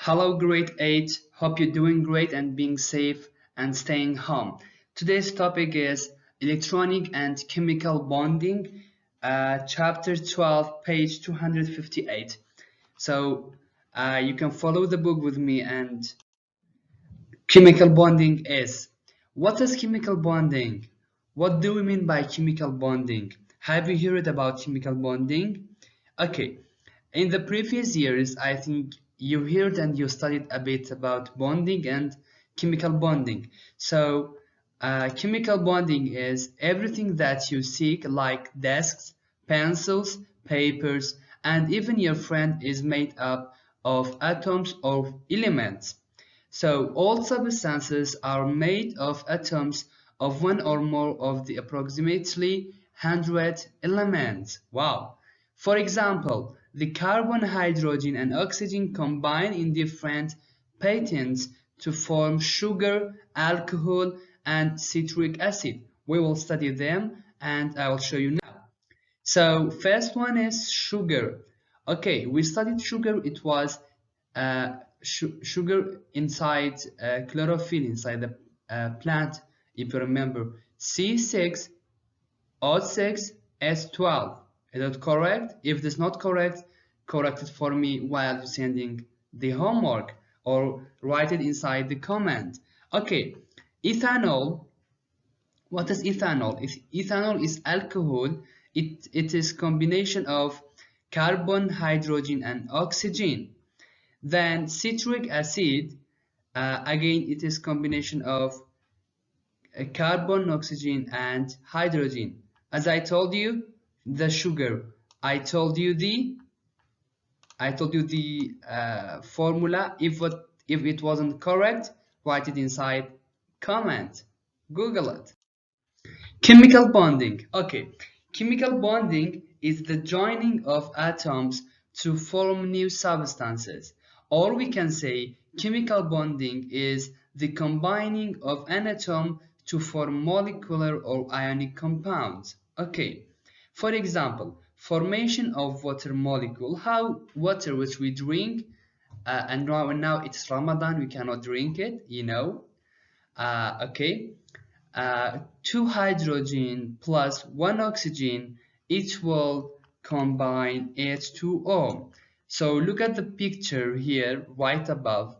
Hello, grade 8. Hope you're doing great and being safe and staying home. Today's topic is electronic and chemical bonding, chapter 12, page 258. So you can follow the book with me. And chemical bonding is. What is chemical bonding? What do we mean by chemical bonding? Have you heard about chemical bonding? Okay, in the previous years, I think you heard and you studied a bit about bonding and chemical bonding. So, chemical bonding is everything that you seek, like desks, pencils, papers, and even your friend is made up of atoms or elements. So, all substances are made of atoms of one or more of the approximately 100 elements. Wow! For example, the carbon, hydrogen, and oxygen combine in different patterns to form sugar, alcohol, and citric acid. We will study them and I will show you now. So first one is sugar. Okay, we studied sugar. It was sugar inside chlorophyll inside the plant. If you remember, C6O6S12. Is that correct? If it is not correct, correct it for me while you're sending the homework or write it inside the comment. Okay, ethanol. What is ethanol? Ethanol is alcohol. It is combination of carbon, hydrogen, and oxygen. Then citric acid, again it is combination of carbon, oxygen, and hydrogen. As I told you, the sugar. I told you the formula. If it wasn't correct, write it inside comment. Google it. Chemical bonding. Okay, chemical bonding is the joining of atoms to form new substances. Or we can say chemical bonding is the combining of an atom to form molecular or ionic compounds. Okay, for example, formation of water molecule. How water which we drink, and now it's Ramadan, we cannot drink it, okay. 2 hydrogen plus 1 oxygen, it will combine H2O. So look at the picture here right above.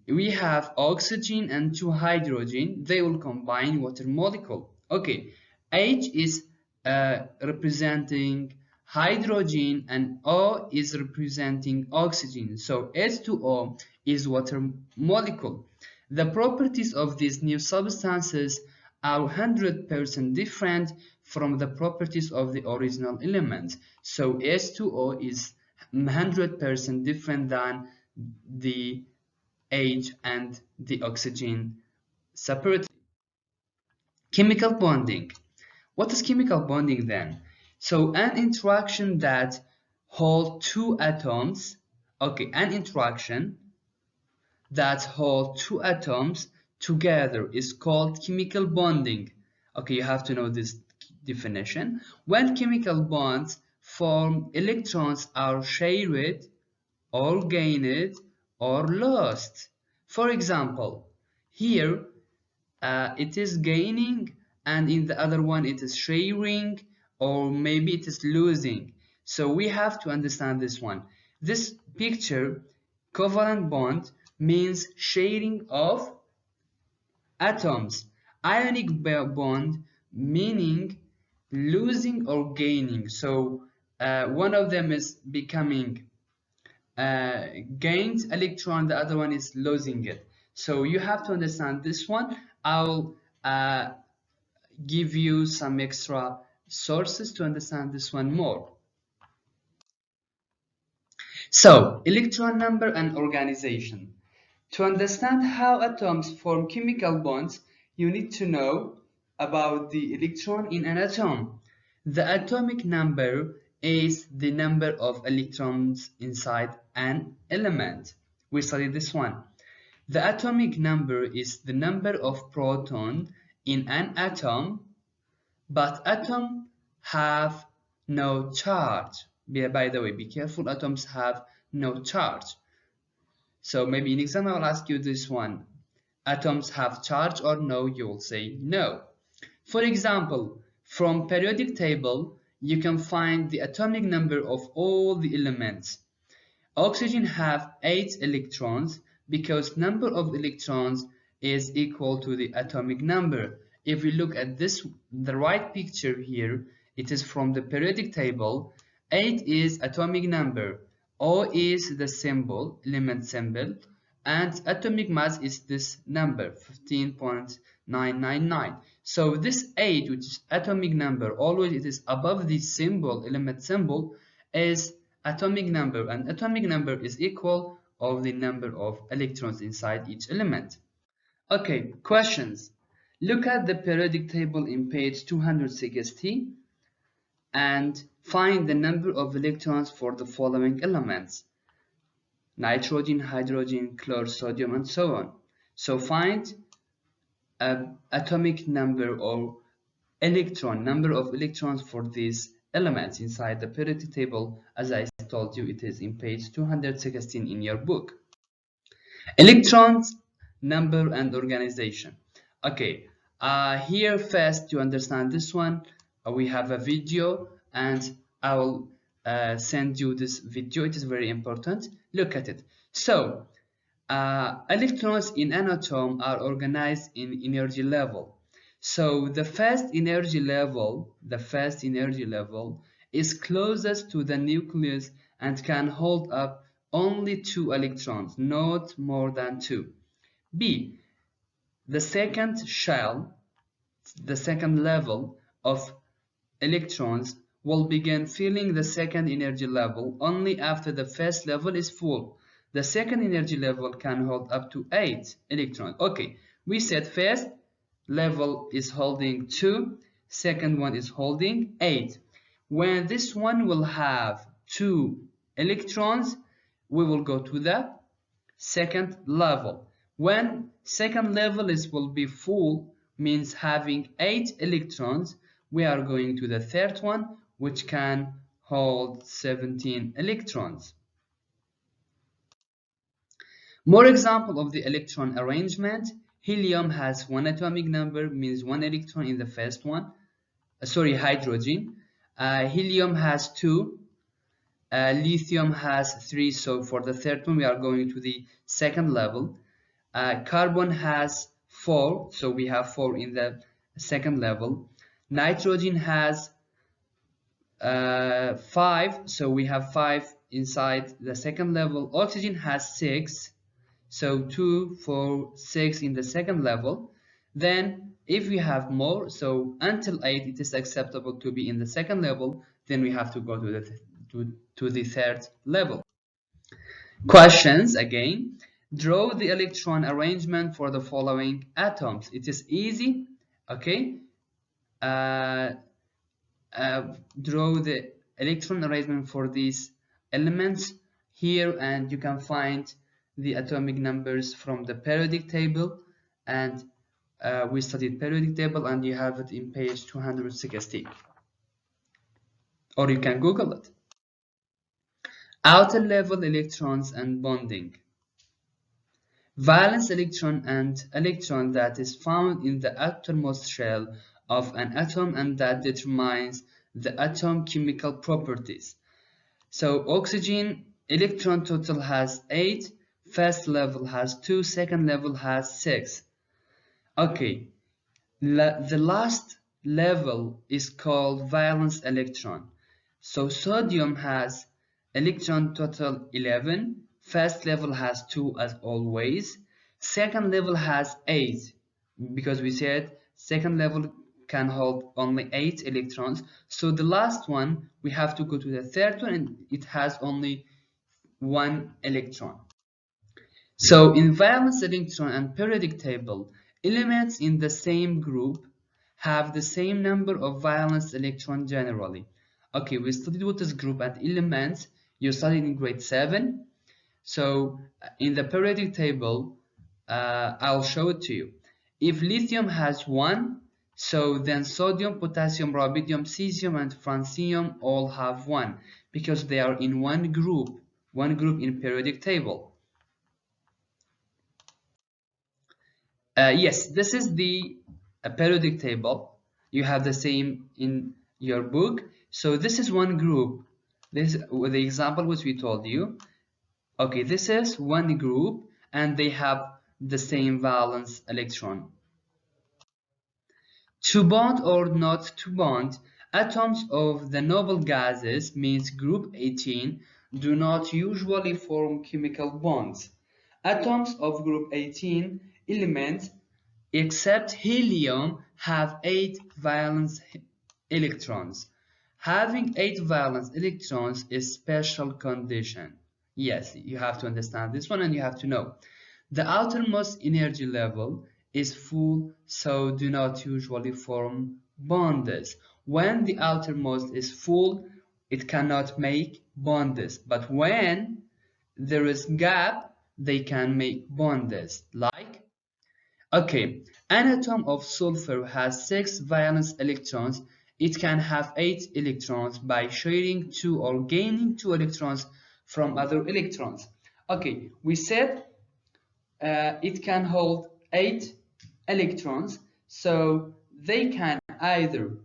We have oxygen and 2 hydrogen. They will combine water molecule. Okay, H is representing hydrogen and O is representing oxygen. So H2O is water molecule. The properties of these new substances are 100% different from the properties of the original element. So H2O is 100% different than the H and the oxygen separately. Chemical bonding. What is chemical bonding then? So an interaction that holds 2 atoms, okay, an interaction that hold 2 atoms together is called chemical bonding. Okay, you have to know this definition. When chemical bonds form, electrons are shared or gained or lost. For example, here it is gaining and in the other one it is sharing, or maybe it is losing. So we have to understand this one. This picture, covalent bond, means sharing of atoms. Ionic bond meaning losing or gaining. So one of them is becoming gained electron, the other one is losing it. So you have to understand this one. I'll give you some extra sources to understand this one more. So, electron number and organization. To understand how atoms form chemical bonds, you need to know about the electron in an atom. The atomic number is the number of electrons inside an element. We studied this one. The atomic number is the number of protons in an atom, but atoms have no charge. By the way, be careful, atoms have no charge. So maybe in exam I will ask you this one. Atoms have charge or no? You will say no. For example, from periodic table, you can find the atomic number of all the elements. Oxygen have 8 electrons because number of electrons is equal to the atomic number. If we look at this, the right picture here, it is from the periodic table. 8 is atomic number, O is the symbol, element symbol, and atomic mass is this number, 15.999. So this 8, which is atomic number, always it is above the symbol, element symbol, is atomic number, and atomic number is equal of the number of electrons inside each element. Okay, questions. Look at the periodic table in page 260 and find the number of electrons for the following elements: nitrogen, hydrogen, chlorine, sodium, and so on. So find atomic number or number of electrons for these elements inside the periodic table. As I told you, it is in page 216 in your book. Electrons, number, and organization. Okay, here first to understand this one, we have a video, and I will send you this video. It is very important. Look at it. So electrons in an atom are organized in energy level. So the first energy level is closest to the nucleus and can hold up only 2 electrons, not more than 2. B, the second level of electrons will begin filling the second energy level only after the first level is full. The second energy level can hold up to 8 electrons. Okay, we said first level is holding 2, second one is holding 8. When this one will have 2 electrons, we will go to the second level. When second level will be full, means having 8 electrons, we are going to the third one, which can hold 17 electrons. More example of the electron arrangement. Helium has 1 atomic number, means 1 electron in the first one. Hydrogen. Helium has 2. Lithium has 3. So for the third one, we are going to the second level. Carbon has 4. So we have 4 in the second level. Nitrogen has 5. So we have 5 inside the second level. Oxygen has 6. So 2, 4, 6 in the second level. Then if we have more, so until 8 it is acceptable to be in the second level, then we have to go to the third level. Questions again. Draw the electron arrangement for the following atoms. It is easy. Okay. Draw the electron arrangement for these elements here, and you can find the atomic numbers from the periodic table, and we studied periodic table, and you have it in page 260, or you can Google it. Outer level electrons and bonding. Valence electron and electron that is found in the outermost shell of an atom and that determines the atom chemical properties. So oxygen electron total has 8, first level has 2, second level has 6. Okay, the last level is called valence electron. So sodium has electron total 11, first level has 2 as always, second level has 8 because we said second level can hold only 8 electrons. So the last one we have to go to the third one, and it has only 1 electron. So in valence electron and periodic table, elements in the same group have the same number of valence electrons generally. Okay, we studied what is group and elements. You studied in grade 7. So in the periodic table, I'll show it to you. If lithium has 1, so then sodium, potassium, rubidium, cesium, and francium all have 1 because they are in one group in periodic table. Yes, this is the periodic table. You have the same in your book. So this is one group. This with the example which we told you. Okay, this is one group and they have the same valence electron. To bond or not to bond, atoms of the noble gases means group 18 do not usually form chemical bonds. Atoms of group 18 elements except helium have 8 valence electrons. Having 8 valence electrons is special condition. Yes, you have to understand this one and you have to know. The outermost energy level is full, so do not usually form bonds. When the outermost is full, it cannot make bonds, but when there is gap, they can make bonds. Like, okay, an atom of sulfur has 6 valence electrons. It can have 8 electrons by sharing 2 or gaining 2 electrons from other electrons. Okay, we said it can hold 8 electrons, so they can either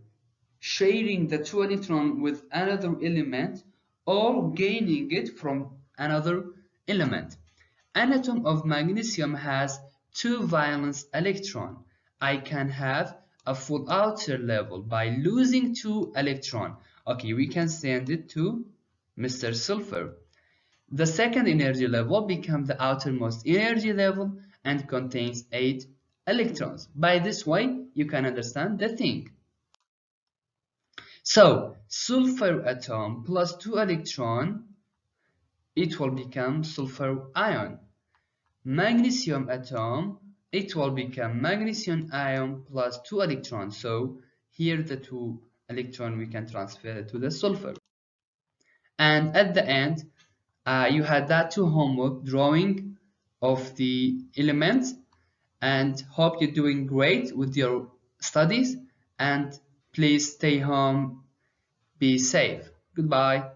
sharing the 2 electron with another element or gaining it from another element. An atom of magnesium has 2 valence electrons. I can have a full outer level by losing 2 electrons. Okay, we can send it to Mr. Sulfur. The second energy level becomes the outermost energy level and contains 8 electrons. By this way, you can understand the thing. So, sulfur atom plus 2 electrons, it will become sulfur ion. Magnesium atom, it will become magnesium ion plus 2 electrons. So, here the 2 electrons we can transfer to the sulfur. And at the end, you had that 2 homework drawing of the elements, and hope you're doing great with your studies, and please stay home, be safe. Goodbye.